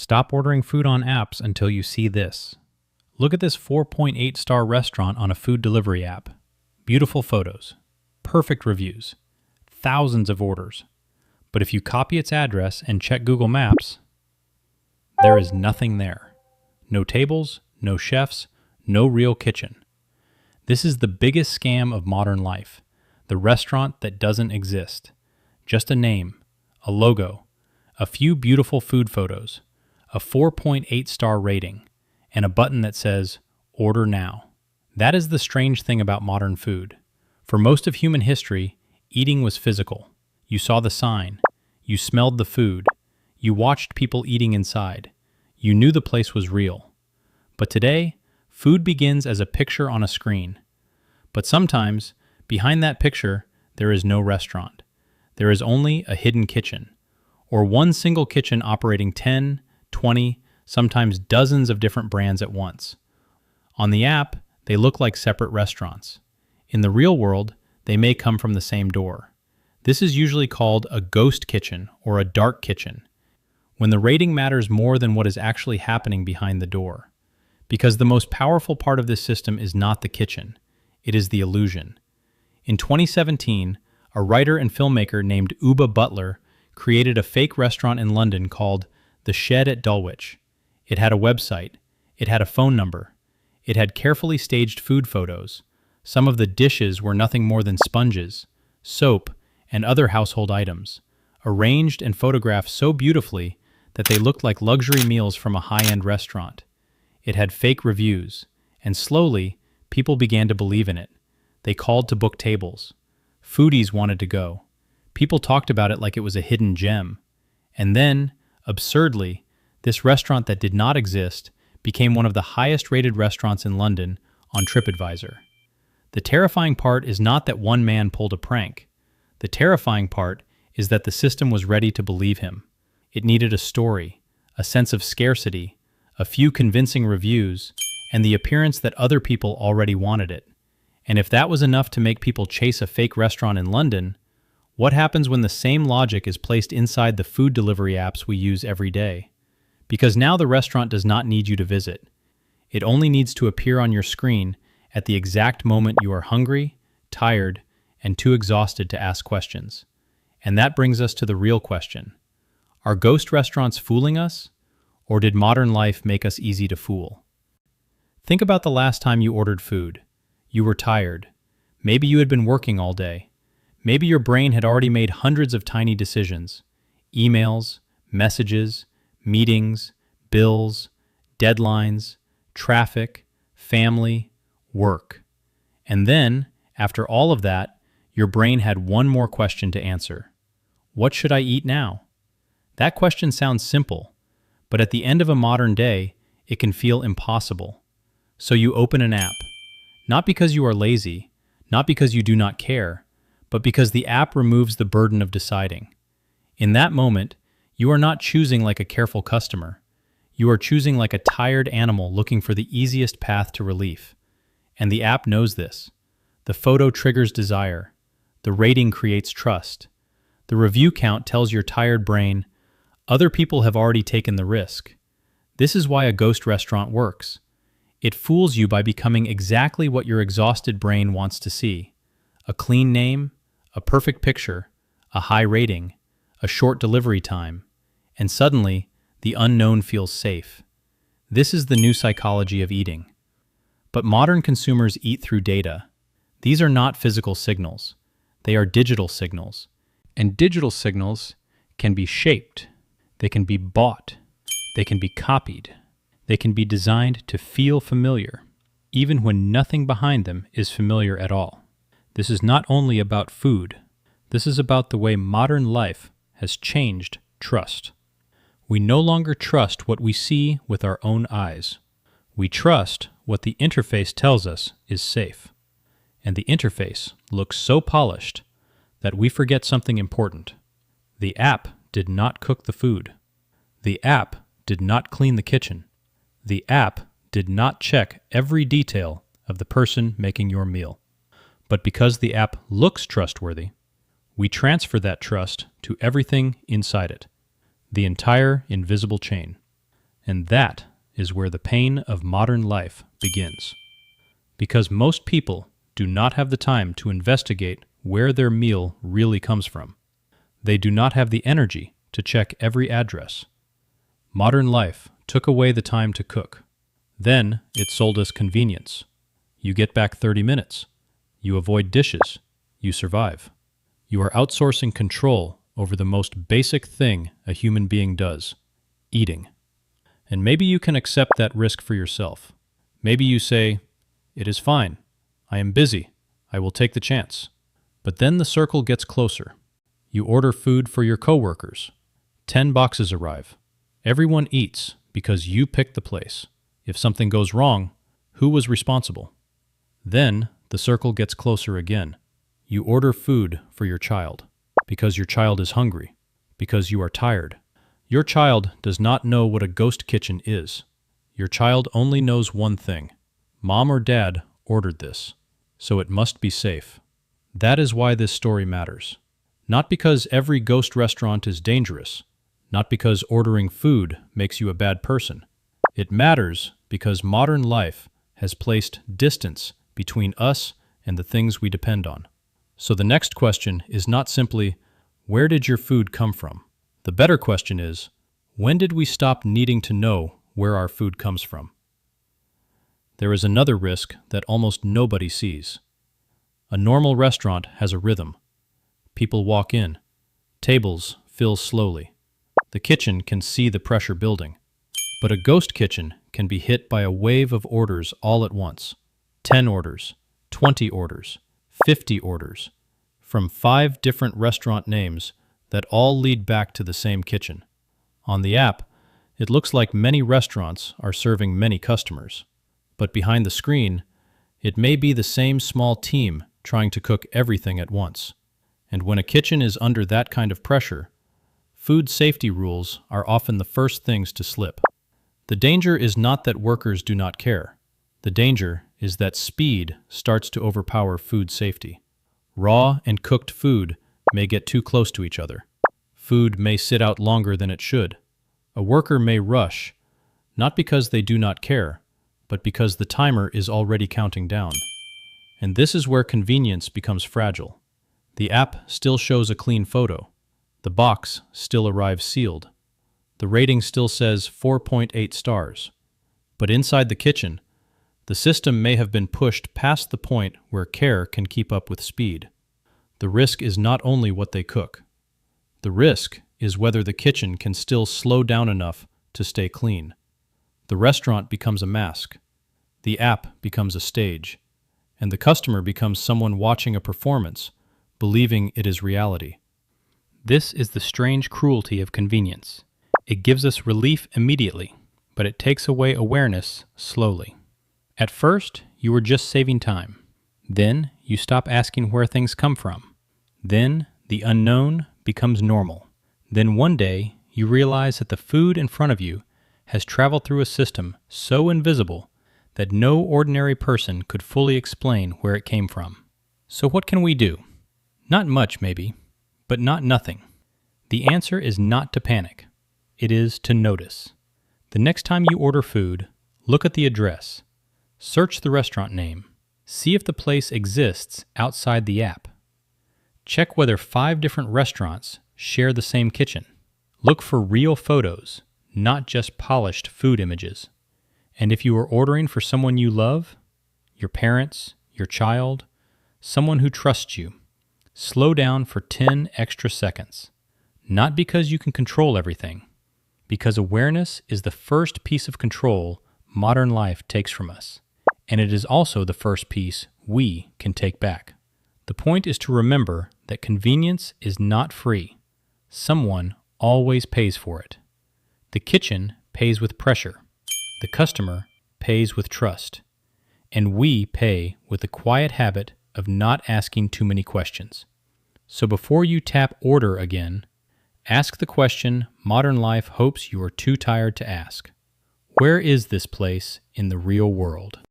Stop ordering food on apps until you see this. Look at this 4.8-star restaurant on a food delivery app. Beautiful photos, perfect reviews, thousands of orders. But if you copy its address and check Google Maps, there is nothing there. No tables, no chefs, no real kitchen. This is the biggest scam of modern life. The restaurant that doesn't exist. Just a name, a logo, a few beautiful food photos, a 4.8-star rating, and a button that says, "Order now." That is the strange thing about modern food. For most of human history, eating was physical. You saw the sign. You smelled the food. You watched people eating inside. You knew the place was real. But today, food begins as a picture on a screen. But sometimes, behind that picture, there is no restaurant. There is only a hidden kitchen, or one single kitchen operating 10, 20, sometimes dozens of different brands at once. On the app, they look like separate restaurants. In the real world, they may come from the same door. This is usually called a ghost kitchen or a dark kitchen, when the rating matters more than what is actually happening behind the door. Because the most powerful part of this system is not the kitchen, it is the illusion. In 2017, a writer and filmmaker named Uba Butler created a fake restaurant in London called The Shed at Dulwich. It had a website, it had a phone number, it had carefully staged food photos. Some of the dishes were nothing more than sponges, soap, and other household items, arranged and photographed so beautifully that they looked like luxury meals from a high-end restaurant. It had fake reviews, and slowly, people began to believe in it. They called to book tables. Foodies wanted to go. People talked about it like it was a hidden gem. And then, absurdly, this restaurant that did not exist became one of the highest-rated restaurants in London on TripAdvisor. The terrifying part is not that one man pulled a prank. The terrifying part is that the system was ready to believe him. It needed a story, a sense of scarcity, a few convincing reviews, and the appearance that other people already wanted it. And if that was enough to make people chase a fake restaurant in London, what happens when the same logic is placed inside the food delivery apps we use every day? Because now the restaurant does not need you to visit. It only needs to appear on your screen at the exact moment you are hungry, tired, and too exhausted to ask questions. And that brings us to the real question. Are ghost restaurants fooling us? Or did modern life make us easy to fool? Think about the last time you ordered food. You were tired. Maybe you had been working all day. Maybe your brain had already made hundreds of tiny decisions. Emails, messages, meetings, bills, deadlines, traffic, family, work. And then, after all of that, your brain had one more question to answer. What should I eat now? That question sounds simple, but at the end of a modern day, it can feel impossible. So you open an app, not because you are lazy, not because you do not care, but because the app removes the burden of deciding. In that moment, you are not choosing like a careful customer. You are choosing like a tired animal looking for the easiest path to relief. And the app knows this. The photo triggers desire. The rating creates trust. The review count tells your tired brain, other people have already taken the risk. This is why a ghost restaurant works. It fools you by becoming exactly what your exhausted brain wants to see. A clean name, a perfect picture, a high rating, a short delivery time, and suddenly, the unknown feels safe. This is the new psychology of eating. But modern consumers eat through data. These are not physical signals. They are digital signals. And digital signals can be shaped. They can be bought. They can be copied. They can be designed to feel familiar, even when nothing behind them is familiar at all. This is not only about food. This is about the way modern life has changed trust. We no longer trust what we see with our own eyes. We trust what the interface tells us is safe. And the interface looks so polished that we forget something important. The app did not cook the food. The app did not clean the kitchen. The app did not check every detail of the person making your meal. But because the app looks trustworthy, we transfer that trust to everything inside it, the entire invisible chain. And that is where the pain of modern life begins. Because most people do not have the time to investigate where their meal really comes from. They do not have the energy to check every address. Modern life took away the time to cook. Then it sold us convenience. You get back 30 minutes. You avoid dishes. You survive. You are outsourcing control over the most basic thing a human being does, eating. And maybe you can accept that risk for yourself. Maybe you say, "It is fine. I am busy. I will take the chance." But then the circle gets closer. You order food for your coworkers. 10 boxes arrive. Everyone eats because you picked the place. If something goes wrong, who was responsible? Then the circle gets closer again. You order food for your child because your child is hungry, because you are tired. Your child does not know what a ghost kitchen is. Your child only knows one thing. Mom or dad ordered this, so it must be safe. That is why this story matters. Not because every ghost restaurant is dangerous, not because ordering food makes you a bad person. It matters because modern life has placed distance between us and the things we depend on. So the next question is not simply, where did your food come from? The better question is, when did we stop needing to know where our food comes from? There is another risk that almost nobody sees. A normal restaurant has a rhythm. People walk in. Tables fill slowly. The kitchen can see the pressure building. But a ghost kitchen can be hit by a wave of orders all at once. 10 orders, 20 orders, 50 orders, from 5 different restaurant names that all lead back to the same kitchen. On the app, it looks like many restaurants are serving many customers. But behind the screen, it may be the same small team trying to cook everything at once. And when a kitchen is under that kind of pressure, food safety rules are often the first things to slip. The danger is not that workers do not care. The danger is that speed starts to overpower food safety. Raw and cooked food may get too close to each other. Food may sit out longer than it should. A worker may rush, not because they do not care, but because the timer is already counting down. And this is where convenience becomes fragile. The app still shows a clean photo. The box still arrives sealed. The rating still says 4.8 stars. But inside the kitchen, the system may have been pushed past the point where care can keep up with speed. The risk is not only what they cook. The risk is whether the kitchen can still slow down enough to stay clean. The restaurant becomes a mask. The app becomes a stage. And the customer becomes someone watching a performance, believing it is reality. This is the strange cruelty of convenience. It gives us relief immediately, but it takes away awareness slowly. At first, you were just saving time. Then, you stop asking where things come from. Then, the unknown becomes normal. Then one day, you realize that the food in front of you has traveled through a system so invisible that no ordinary person could fully explain where it came from. So what can we do? Not much, maybe, but not nothing. The answer is not to panic. It is to notice. The next time you order food, look at the address. Search the restaurant name. See if the place exists outside the app. Check whether 5 different restaurants share the same kitchen. Look for real photos, not just polished food images. And if you are ordering for someone you love, your parents, your child, someone who trusts you, slow down for 10 extra seconds. Not because you can control everything, because awareness is the first piece of control modern life takes from us, and it is also the first piece we can take back. The point is to remember that convenience is not free. Someone always pays for it. The kitchen pays with pressure. The customer pays with trust. And we pay with the quiet habit of not asking too many questions. So before you tap order again, ask the question modern life hopes you are too tired to ask. Where is this place in the real world?